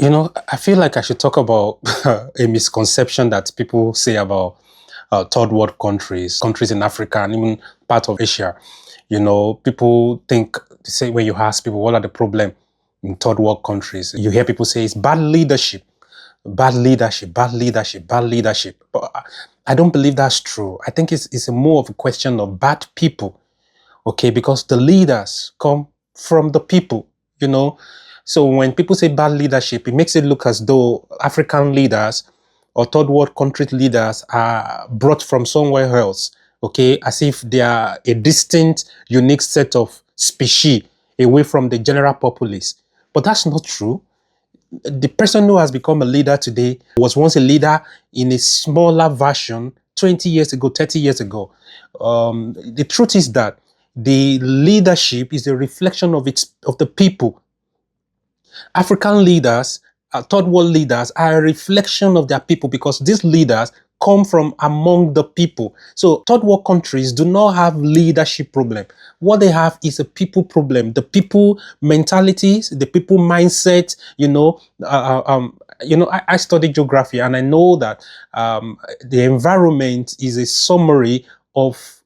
I feel like I should talk about a misconception that people say about third world countries, countries in Africa, and even part of Asia. People think, they say when you ask people, what are the problem in third world countries? You hear people say it's bad leadership, bad leadership, bad leadership, bad leadership. But I don't believe that's true. I think it's a more of a question of bad people, okay? Because the leaders come from the people, you know. So when people say bad leadership, it makes it look as though African leaders or third world country leaders are brought from somewhere else, okay? As if they are a distinct, unique set of species away from the general populace. But that's not true. The person who has become a leader today was once a leader in a smaller version 20 years ago, 30 years ago. The truth is that the leadership is a reflection of the people. African leaders, third world leaders, are a reflection of their people because these leaders come from among the people. So third world countries do not have leadership problem. What they have is a people the mentalities, the people mindset. I study geography and I know that the environment is a summary of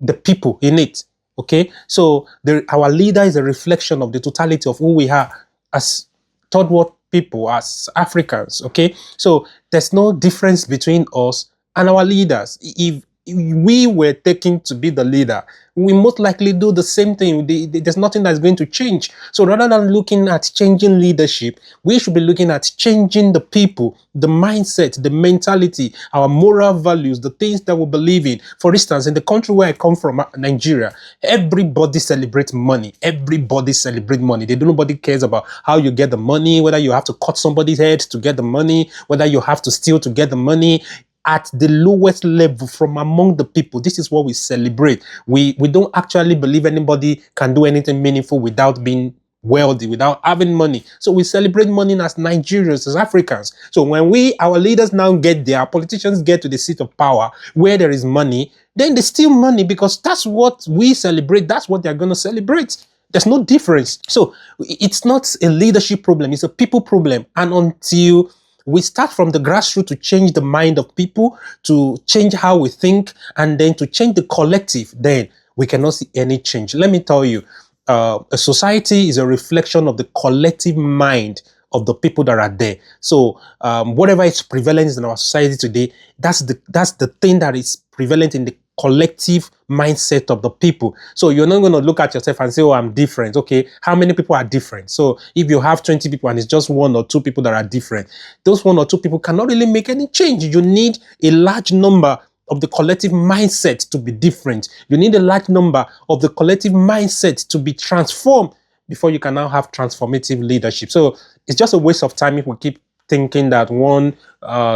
the people in it. Okay, so our leader is a reflection of the totality of who we are as third world people, as Africans. Okay, so there's no difference between us and our leaders. If we were taken to be the leader, we most likely do the same thing. There's nothing that's going to change. So rather than looking at changing leadership, we should be looking at changing the people, the mindset, the mentality, our moral values, the things that we believe in. For instance, in the country where I come from, Nigeria, everybody celebrates money. Everybody celebrates money. Nobody cares about how you get the money, whether you have to cut somebody's head to get the money, whether you have to steal to get the money. At the lowest level from among the people, this is what we celebrate. We don't actually believe anybody can do anything meaningful without being wealthy, without having money. So we celebrate money as Nigerians, as Africans. So when our leaders now get there, our politicians get to the seat of power where there is money, then they steal money because that's what we celebrate. That's what they're going to celebrate. There's no difference. So it's not a leadership problem. It's a people problem. And until we start from the grassroots to change the mind of people, to change how we think, and then to change the collective, then we cannot see any change. Let me tell you, a society is a reflection of the collective mind of the people that are there. So whatever is prevalent in our society today, that's the thing that is prevalent in the collective mindset of the people. So you're not going to look at yourself and say, oh, I'm different. Okay, how many people are different? So if you have 20 people and it's just one or two people that are different, those one or two people cannot really make any change. You need a large number of the collective mindset to be different. You need a large number of the collective mindset to be transformed before you can now have transformative leadership. So it's just a waste of time if we keep thinking that one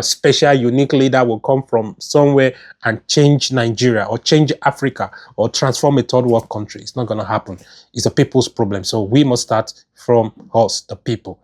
special, unique leader will come from somewhere and change Nigeria or change Africa or transform a third world country. It's not going to happen. It's a people's problem. So we must start from us, the people.